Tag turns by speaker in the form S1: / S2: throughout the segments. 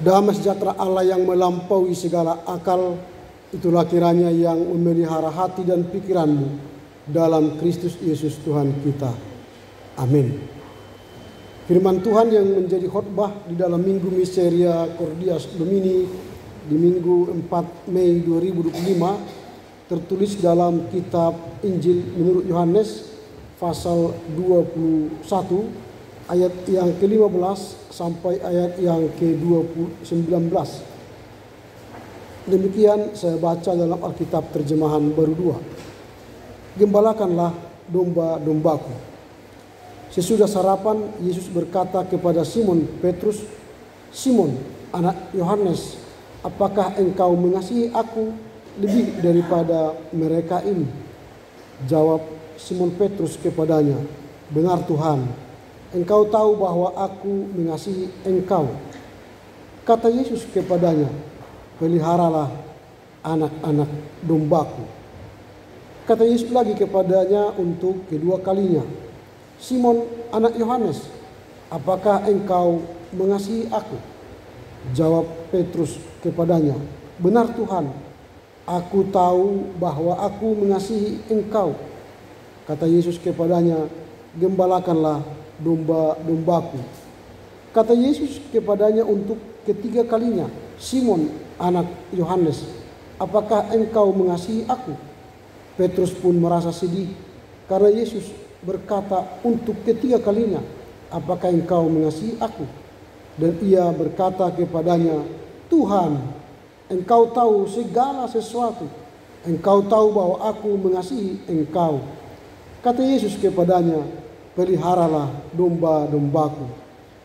S1: Damai sejahtera Allah yang melampaui segala akal, itulah kiranya yang memelihara hati dan pikiranmu dalam Kristus Yesus Tuhan kita. Amin. Firman Tuhan yang menjadi khotbah di dalam Minggu Miseria Cordias Domini di Minggu 4 Mei 2025 tertulis dalam kitab Injil menurut Yohanes pasal 21 ayat yang ke-15 sampai ayat yang ke-19. Demikian saya baca dalam Alkitab terjemahan baru 2. Gembalakanlah domba-dombaku. Sesudah sarapan, Yesus berkata kepada Simon Petrus, "Simon, anak Yohanes, apakah engkau mengasihi aku lebih daripada mereka ini?" Jawab Simon Petrus kepadanya, "Benar Tuhan, engkau tahu bahwa aku mengasihi engkau." Kata Yesus kepadanya, "Peliharalah anak-anak dombaku." Kata Yesus lagi kepadanya untuk kedua kalinya, "Simon, anak Yohanes, apakah engkau mengasihi aku?" Jawab Petrus kepadanya, "Benar Tuhan, aku tahu bahwa aku mengasihi engkau." Kata Yesus kepadanya, "Gembalakanlah domba-dombaku." Kata Yesus kepadanya untuk ketiga kalinya, "Simon, anak Yohanes, apakah engkau mengasihi aku?" Petrus pun merasa sedih karena Yesus berkata untuk ketiga kalinya, "Apakah engkau mengasihi aku?" Dan ia berkata kepadanya, "Tuhan, engkau tahu segala sesuatu. Engkau tahu bahwa aku mengasihi engkau." Kata Yesus kepadanya, "Peliharalah domba-dombaku.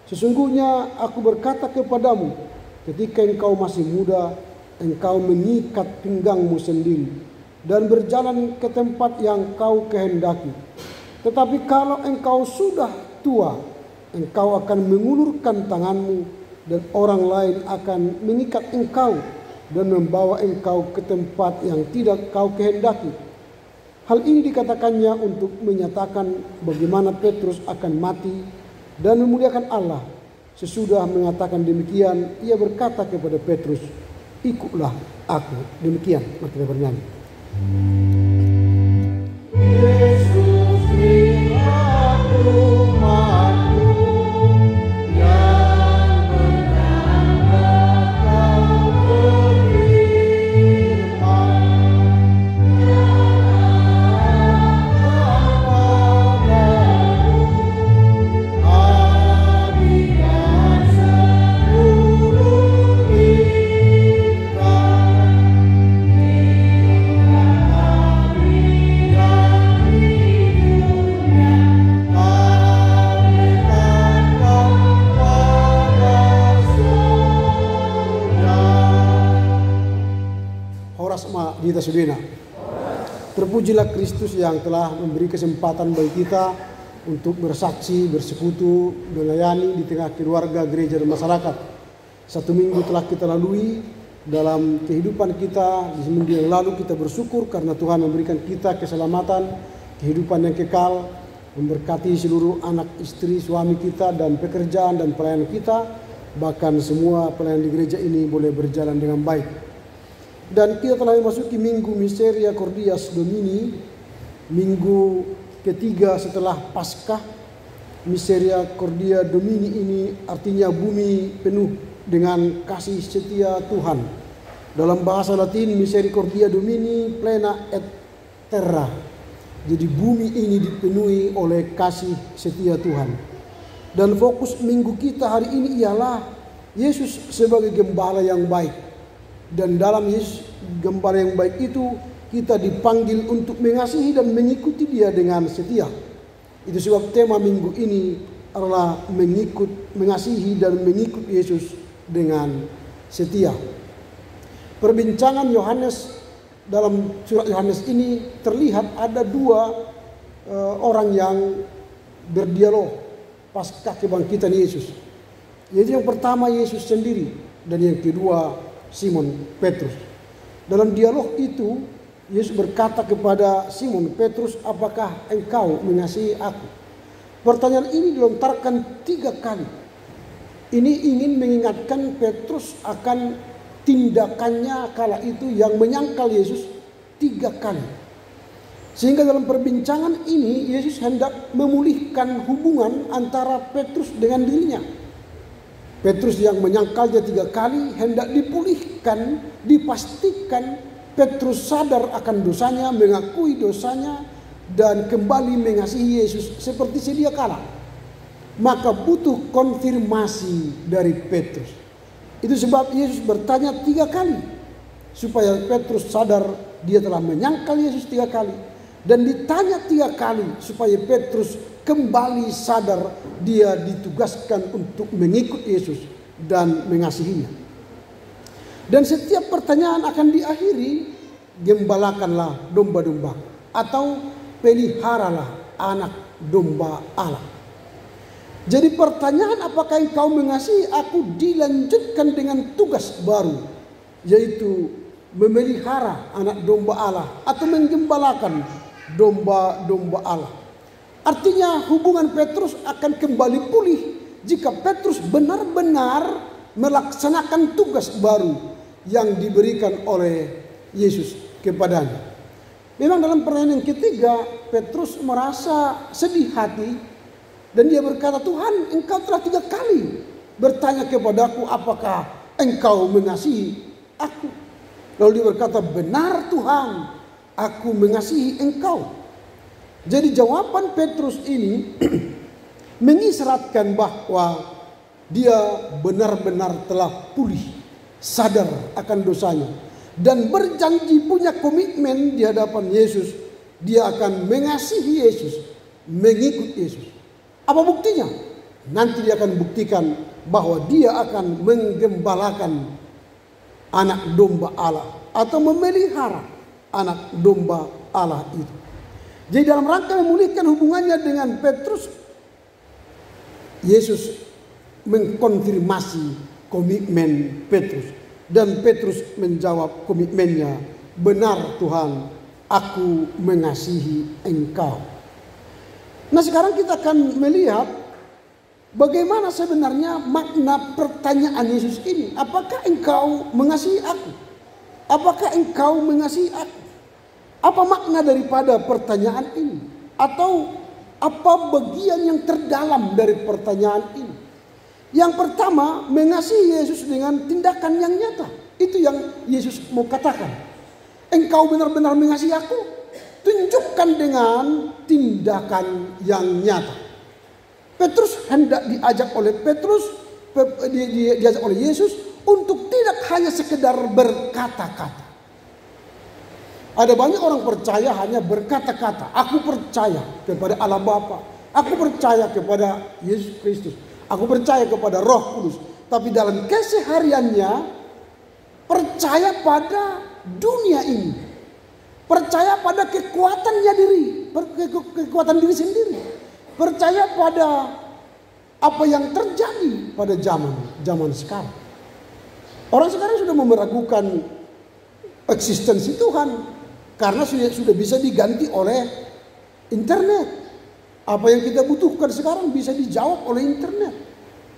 S1: Sesungguhnya aku berkata kepadamu, ketika engkau masih muda, engkau mengikat pinggangmu sendiri dan berjalan ke tempat yang kau kehendaki. Tetapi kalau engkau sudah tua, engkau akan mengulurkan tanganmu dan orang lain akan mengikat engkau dan membawa engkau ke tempat yang tidak kau kehendaki." Hal ini dikatakannya untuk menyatakan bagaimana Petrus akan mati dan memuliakan Allah. Sesudah mengatakan demikian, ia berkata kepada Petrus, "Ikutlah aku." Demikian, mari kita bernyanyi. Kita sudina. Terpujilah Kristus yang telah memberi kesempatan bagi kita untuk bersaksi, bersekutu, melayani di tengah keluarga, gereja dan masyarakat. 1 minggu telah kita lalui dalam kehidupan kita. Di minggu yang lalu kita bersyukur karena Tuhan memberikan kita keselamatan, kehidupan yang kekal, memberkati seluruh anak, istri, suami kita dan pekerjaan dan pelayanan kita. Bahkan semua pelayanan di gereja ini boleh berjalan dengan baik. Dan kita telah memasuki Minggu Miseria Cordias Domini, minggu ketiga setelah Paskah. Miseria Cordia Domini ini artinya bumi penuh dengan kasih setia Tuhan. Dalam bahasa Latin, Misericordia Domini plena et terra. Jadi bumi ini dipenuhi oleh kasih setia Tuhan. Dan fokus minggu kita hari ini ialah Yesus sebagai gembala yang baik. Dan dalam Yesus gembala yang baik itu kita dipanggil untuk mengasihi dan mengikuti Dia dengan setia. Itu sebab tema minggu ini adalah mengasihi dan mengikut Yesus dengan setia. Perbincangan Yohanes dalam surat Yohanes ini terlihat ada dua orang yang berdialog pasca kebangkitan Yesus. Jadi yang pertama Yesus sendiri dan yang kedua Simon Petrus. Dalam dialog itu Yesus berkata kepada Simon Petrus, "Apakah engkau mengasihi aku?" Pertanyaan ini dilontarkan 3 kali. Ini ingin mengingatkan Petrus akan tindakannya kala itu yang menyangkal Yesus 3 kali. Sehingga dalam perbincangan ini Yesus hendak memulihkan hubungan antara Petrus dengan dirinya. Petrus yang menyangkalnya 3 kali hendak dipulihkan, dipastikan Petrus sadar akan dosanya, mengakui dosanya, dan kembali mengasihi Yesus seperti sedia kala. Maka butuh konfirmasi dari Petrus. Itu sebab Yesus bertanya 3 kali. Supaya Petrus sadar dia telah menyangkal Yesus 3 kali. Dan ditanya 3 kali supaya Petrus kembali sadar dia ditugaskan untuk mengikut Yesus dan mengasihinya. Dan setiap pertanyaan akan diakhiri, gembalakanlah domba-domba atau peliharalah anak domba Allah. Jadi pertanyaan apakah engkau mengasihi aku dilanjutkan dengan tugas baru, yaitu memelihara anak domba Allah atau menggembalakan domba-domba Allah. Artinya hubungan Petrus akan kembali pulih jika Petrus benar-benar melaksanakan tugas baru yang diberikan oleh Yesus kepadanya. Memang dalam pertanyaan yang ketiga, Petrus merasa sedih hati. Dan dia berkata, Tuhan, engkau telah 3 kali bertanya kepadaku apakah engkau mengasihi aku. Lalu dia berkata, benar Tuhan, aku mengasihi engkau. Jadi jawaban Petrus ini mengisyaratkan bahwa dia benar-benar telah pulih, sadar akan dosanya. Dan berjanji punya komitmen di hadapan Yesus. Dia akan mengasihi Yesus, mengikut Yesus. Apa buktinya? Nanti dia akan buktikan bahwa dia akan menggembalakan anak domba Allah atau memelihara anak domba Allah itu. Jadi dalam rangka memulihkan hubungannya dengan Petrus, Yesus mengkonfirmasi komitmen Petrus. Dan Petrus menjawab komitmennya, benar Tuhan, aku mengasihi engkau. Nah sekarang kita akan melihat bagaimana sebenarnya makna pertanyaan Yesus ini. Apakah engkau mengasihi aku? Apakah engkau mengasihi aku? Apa makna daripada pertanyaan ini? Atau apa bagian yang terdalam dari pertanyaan ini? Yang pertama, mengasihi Yesus dengan tindakan yang nyata. Itu yang Yesus mau katakan. Engkau benar-benar mengasihi aku? Tunjukkan dengan tindakan yang nyata. Petrus hendak diajak oleh Yesus untuk tidak hanya sekedar berkata-kata. Ada banyak orang percaya hanya berkata-kata. Aku percaya kepada Allah Bapa. Aku percaya kepada Yesus Kristus. Aku percaya kepada Roh Kudus. Tapi dalam kesehariannya percaya pada dunia ini. Percaya pada kekuatannya diri, kekuatan diri sendiri. Percaya pada apa yang terjadi pada zaman sekarang. Orang sekarang sudah meragukan eksistensi Tuhan karena sudah bisa diganti oleh internet. Apa yang kita butuhkan sekarang bisa dijawab oleh internet,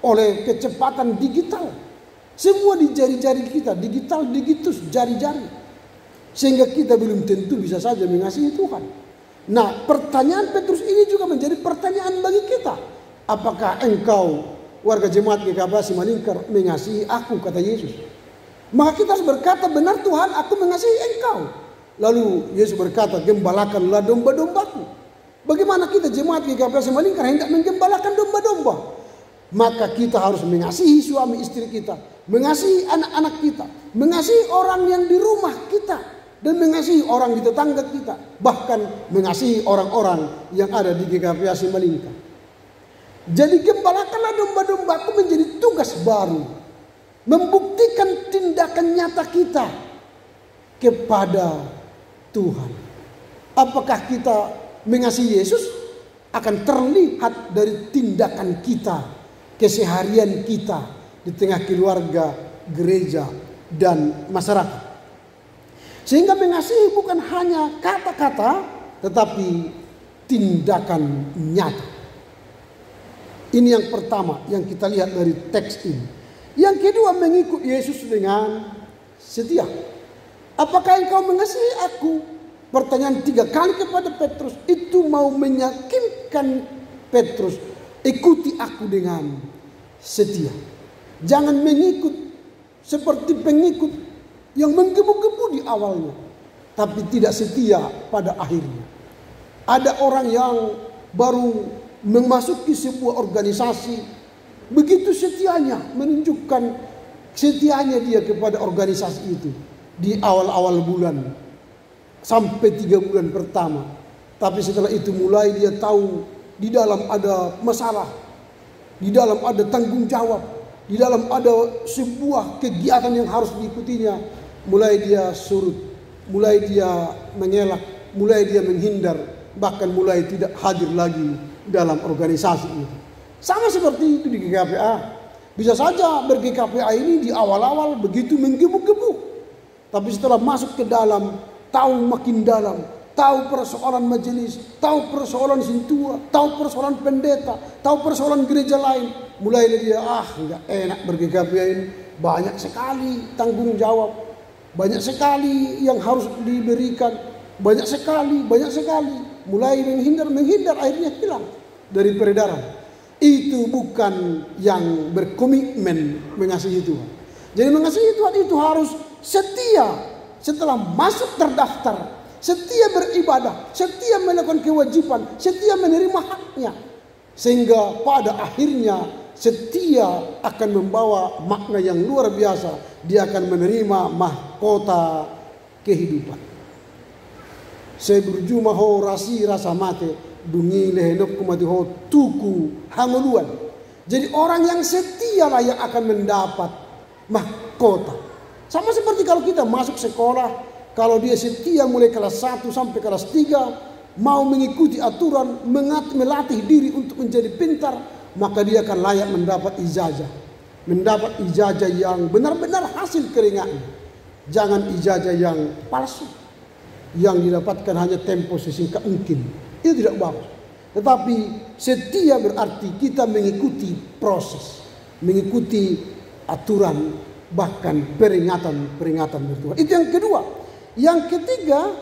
S1: oleh kecepatan digital. Semua di jari-jari kita, digital, digitus, jari-jari. Sehingga kita belum tentu bisa saja mengasihi Tuhan. Nah, pertanyaan Petrus ini juga menjadi pertanyaan bagi kita. Apakah engkau, warga jemaat GKP Simalingkar, mengasihi aku, kata Yesus. Maka kita harus berkata, benar Tuhan, aku mengasihi engkau. Lalu Yesus berkata, gembalakanlah domba-dombaku. Bagaimana kita jemaat GKP Simalingkar hendak menggembalakan domba-domba? Maka kita harus mengasihi suami istri kita, mengasihi anak-anak kita, mengasihi orang yang di rumah kita, dan mengasihi orang di tetangga kita, bahkan mengasihi orang-orang yang ada di GKP Simalingkar. Jadi gembalakanlah domba-dombaku menjadi tugas baru, membuktikan tindakan nyata kita kepada Tuhan. Apakah kita mengasihi Yesus? Akan terlihat dari tindakan kita, keseharian kita di tengah keluarga, gereja, dan masyarakat. Sehingga mengasihi bukan hanya kata-kata, tetapi tindakan nyata. Ini yang pertama yang kita lihat dari teks ini. Yang kedua, mengikut Yesus dengan setia. Apakah engkau mengasihi aku? Pertanyaan 3 kali kepada Petrus. Itu mau meyakinkan Petrus, ikuti aku dengan setia. Jangan mengikut seperti pengikut yang menggebu-gebu di awalnya, tapi tidak setia pada akhirnya. Ada orang yang baru memasuki sebuah organisasi, begitu setianya, menunjukkan setianya dia kepada organisasi itu di awal-awal bulan sampai 3 bulan pertama. Tapi setelah itu mulai dia tahu di dalam ada masalah, di dalam ada tanggung jawab, di dalam ada sebuah kegiatan yang harus diikutinya. Mulai dia surut, mulai dia mengelak, mulai dia menghindar, bahkan mulai tidak hadir lagi dalam organisasi itu. Sama seperti itu di GKPA. Bisa saja ber-GKPA ini di awal-awal begitu menggebu-gebu, tapi setelah masuk ke dalam, tahu makin dalam, tahu persoalan majelis, tahu persoalan sintua, tahu persoalan pendeta, tahu persoalan gereja lain. Mulai dia, nggak enak ber-GKPA ini. Banyak sekali tanggung jawab, banyak sekali yang harus diberikan, banyak sekali. Mulai menghindar, akhirnya hilang dari peredaran. Itu bukan yang berkomitmen mengasihi Tuhan. Jadi mengasihi Tuhan itu harus setia setelah masuk terdaftar, setia beribadah, setia melakukan kewajiban, setia menerima haknya. Sehingga pada akhirnya setia akan membawa makna yang luar biasa. Dia akan menerima mahkota kehidupan. Seberjuma ho rasi rasa mate, dungi lehenok kumati ho tuku hanguluan. Jadi orang yang setialah yang akan mendapat mahkota. Sama seperti kalau kita masuk sekolah, kalau dia setia mulai kelas 1 sampai kelas 3, mau mengikuti aturan, melatih diri untuk menjadi pintar, maka dia akan layak mendapat ijazah. Mendapat ijazah yang benar-benar hasil keringatnya. Jangan ijazah yang palsu, yang didapatkan hanya tempo sesingkat mungkin. Itu tidak bagus. Tetapi setia berarti kita mengikuti proses, mengikuti aturan, bahkan peringatan bertuhan. Itu yang kedua. Yang ketiga,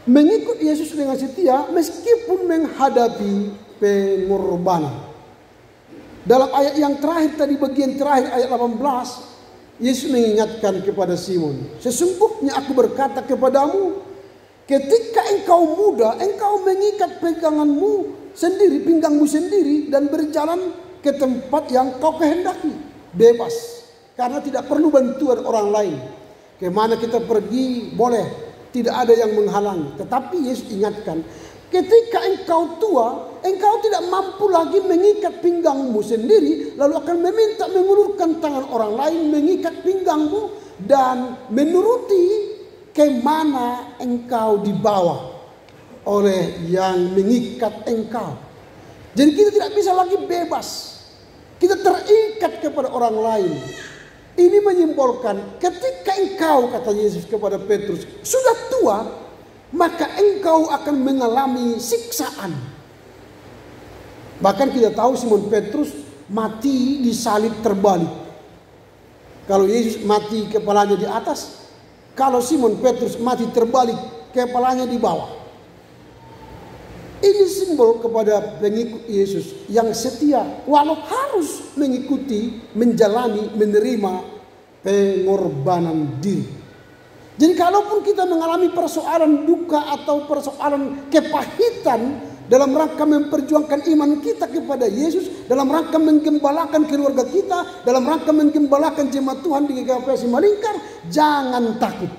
S1: mengikut Yesus dengan setia meskipun menghadapi pengorbanan. Dalam ayat yang terakhir tadi, bagian terakhir ayat 18, Yesus mengingatkan kepada Simon, sesungguhnya aku berkata kepadamu, ketika engkau muda, engkau mengikat peganganmu sendiri, pinggangmu sendiri, dan berjalan ke tempat yang kau kehendaki. Bebas, karena tidak perlu bantuan orang lain. Kemana kita pergi boleh, tidak ada yang menghalangi. Tetapi Yesus ingatkan, ketika engkau tua, engkau tidak mampu lagi mengikat pinggangmu sendiri, lalu akan meminta mengulurkan tangan orang lain mengikat pinggangmu dan menuruti kemana engkau dibawa oleh yang mengikat engkau. Jadi kita tidak bisa lagi bebas. Kita terikat kepada orang lain. Ini menyimbolkan ketika engkau, kata Yesus kepada Petrus, sudah tua, maka engkau akan mengalami siksaan. Bahkan kita tahu Simon Petrus mati disalib terbalik. Kalau Yesus mati kepalanya di atas, kalau Simon Petrus mati terbalik, kepalanya di bawah. Ini simbol kepada pengikut Yesus yang setia, walau harus mengikuti, menjalani, menerima pengorbanan diri. Jadi kalaupun kita mengalami persoalan duka atau persoalan kepahitan dalam rangka memperjuangkan iman kita kepada Yesus, dalam rangka menggembalakan keluarga kita, dalam rangka menggembalakan jemaat Tuhan di GKPA Simalingkar, jangan takut.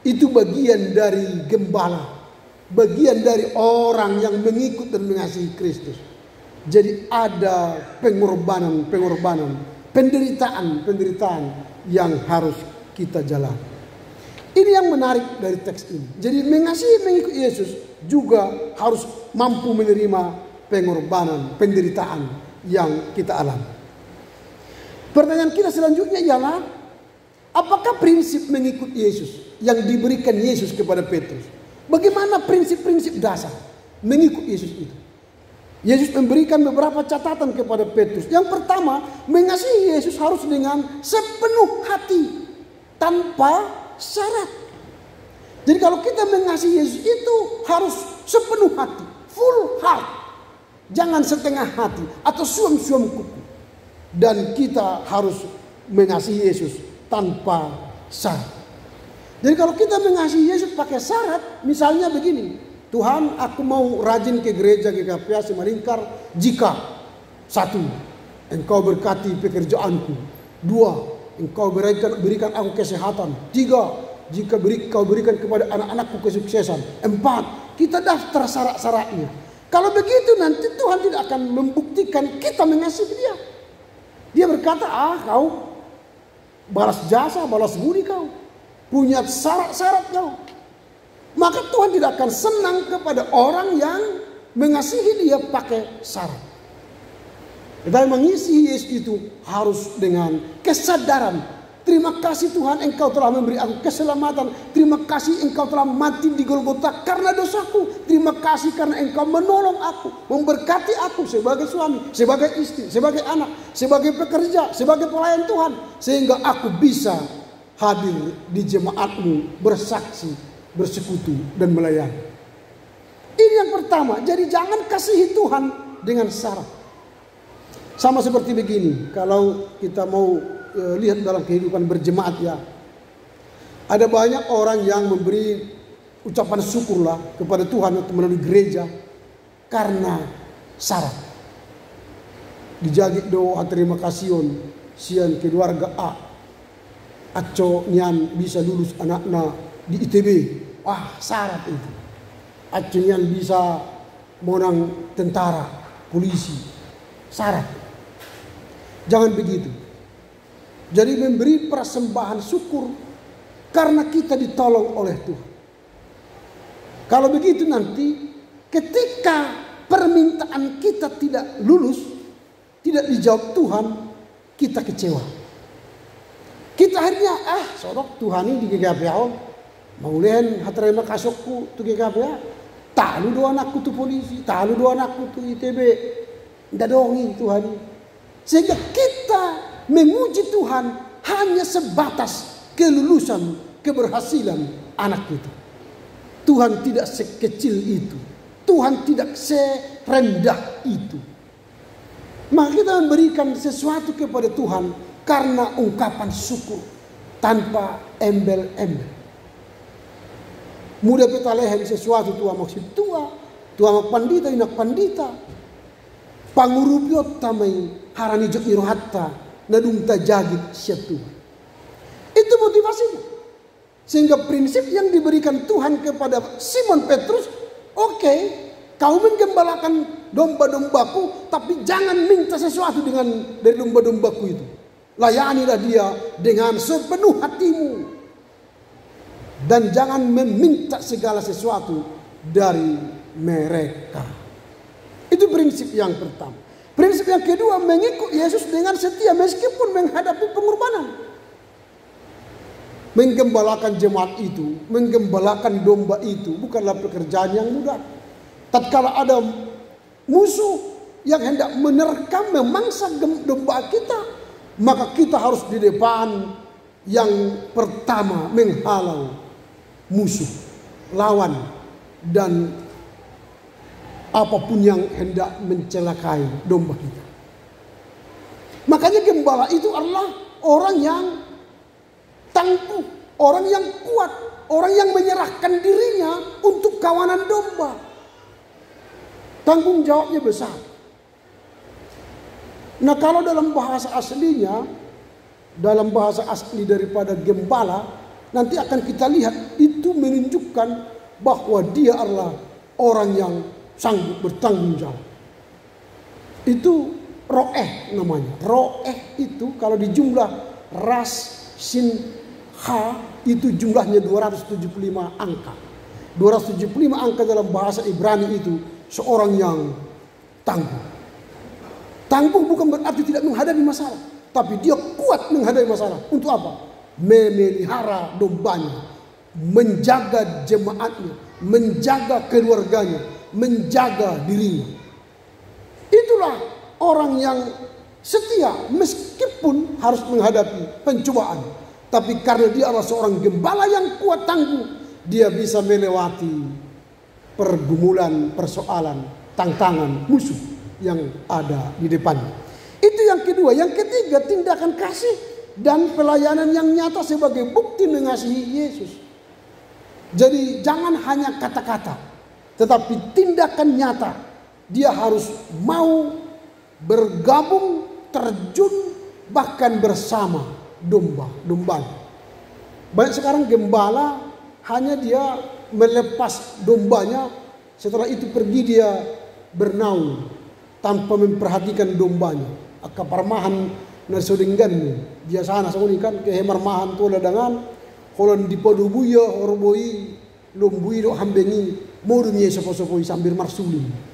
S1: Itu bagian dari gembala, bagian dari orang yang mengikut dan mengasihi Kristus. Jadi ada pengorbanan, penderitaan yang harus kita jalani. Ini yang menarik dari teks ini. Jadi mengasihi, mengikut Yesus juga harus mampu menerima pengorbanan, penderitaan yang kita alami. Pertanyaan kita selanjutnya ialah, apakah prinsip mengikut Yesus yang diberikan Yesus kepada Petrus? Bagaimana prinsip-prinsip dasar mengikut Yesus itu? Yesus memberikan beberapa catatan kepada Petrus. Yang pertama, mengasihi Yesus harus dengan sepenuh hati, tanpa syarat. Jadi kalau kita mengasihi Yesus itu harus sepenuh hati, full heart. Jangan setengah hati atau suam-suam kuku. Dan kita harus mengasihi Yesus tanpa syarat. Jadi kalau kita mengasihi Yesus pakai syarat, misalnya begini. Tuhan, aku mau rajin ke gereja GKPA Simalingkar jika 1. Engkau berkati pekerjaanku. 2. Engkau berikan aku kesehatan. 3. Jika kau berikan kepada anak-anakku kesuksesan. 4. Kita daftar syarat-syaratnya. Kalau begitu nanti Tuhan tidak akan membuktikan kita mengasihi dia. Dia berkata, kau balas jasa, balas budi kau. Punya syarat-syarat kau. Maka Tuhan tidak akan senang kepada orang yang mengasihi dia pakai syarat. Tetapi mengasihi Yesus itu harus dengan kesadaran. Terima kasih Tuhan, Engkau telah memberi aku keselamatan. Terima kasih Engkau telah mati di Golgota karena dosaku. Terima kasih karena Engkau menolong aku, memberkati aku sebagai suami, sebagai istri, sebagai anak, sebagai pekerja, sebagai pelayan Tuhan. Sehingga aku bisa hadir di jemaat-Mu, bersaksi, bersekutu dan melayani. Ini yang pertama. Jadi jangan kasihi Tuhan dengan syarat. Sama seperti begini. Kalau kita mau lihat dalam kehidupan berjemaat ya. Ada banyak orang yang memberi ucapan syukurlah kepada Tuhan untuk melalui gereja karena syarat. Dijagi doa terima kasih sian keluarga A. Aco nyan bisa lulus anaknya di ITB. Syarat itu. Akhirnya bisa menang tentara, polisi. Syarat. Jangan begitu. Jadi memberi persembahan syukur karena kita ditolong oleh Tuhan. Kalau begitu nanti ketika permintaan kita tidak lulus, tidak dijawab Tuhan, kita kecewa. Kita akhirnya sorok Tuhan ini di GKPA. Maulen haterima kasokku tu GKPA. Talu dua anakku tu polisi, talu dua anakku tu ITB. Dadongi Tuhan. Sehingga kita memuji Tuhan hanya sebatas kelulusan, keberhasilan anak kita. Tuhan tidak sekecil itu. Tuhan tidak serendah itu. Maka kita memberikan sesuatu kepada Tuhan karena ungkapan syukur tanpa embel-embel. Muda peta leher sesuatu tua maksud tua mak pandita inak pandita. Pangurupiot tamay harani jok nirohatta nadung tajagit siya Tuhan. Itu motivasinya. Sehingga prinsip yang diberikan Tuhan kepada Simon Petrus, oke, kau menggembalakan domba-dombaku, tapi jangan minta sesuatu dari domba-dombaku itu. Layanilah dia dengan sepenuh hatimu. Dan jangan meminta segala sesuatu dari mereka. Itu prinsip yang pertama. Prinsip yang kedua, mengikut Yesus dengan setia meskipun menghadapi pengorbanan. Menggembalakan jemaat itu, menggembalakan domba itu bukanlah pekerjaan yang mudah. Tatkala ada musuh yang hendak menerkam, memangsa domba kita, maka kita harus di depan yang pertama menghalau musuh, lawan, dan apapun yang hendak mencelakai domba kita. Makanya gembala itu adalah orang yang tangguh, orang yang kuat, orang yang menyerahkan dirinya untuk kawanan domba. Tanggung jawabnya besar. Nah, kalau dalam bahasa aslinya, dalam bahasa asli daripada gembala, nanti akan kita lihat itu menunjukkan bahwa dia adalah orang yang sanggup bertanggung jawab. Itu ro'eh namanya. Ro'eh itu kalau di jumlah ras sin ha itu jumlahnya 275 angka. 275 angka dalam bahasa Ibrani itu seorang yang tangguh. Tangguh bukan berarti tidak menghadapi masalah, tapi dia kuat menghadapi masalah. Untuk apa? Memelihara dombanya, menjaga jemaatnya, menjaga keluarganya, menjaga dirinya. Itulah orang yang setia meskipun harus menghadapi pencobaan. Tapi karena dia adalah seorang gembala yang kuat tangguh, dia bisa melewati pergumulan, persoalan, tantangan, musuh yang ada di depannya. Itu yang kedua. Yang ketiga, tindakan kasih dan pelayanan yang nyata sebagai bukti mengasihi Yesus. Jadi jangan hanya kata-kata, tetapi tindakan nyata. Dia harus mau bergabung, terjun, bahkan bersama domba-dombanya. Banyak sekarang gembala hanya dia melepas dombanya, setelah itu pergi dia bernaung tanpa memperhatikan dombanya. Akaparmahan narsodenggan dia sana soni kan kehemarmahan tu ladangan kolon di podo buya orboi lombui do hambengi modumye sopo-sopoi sambil marsuling.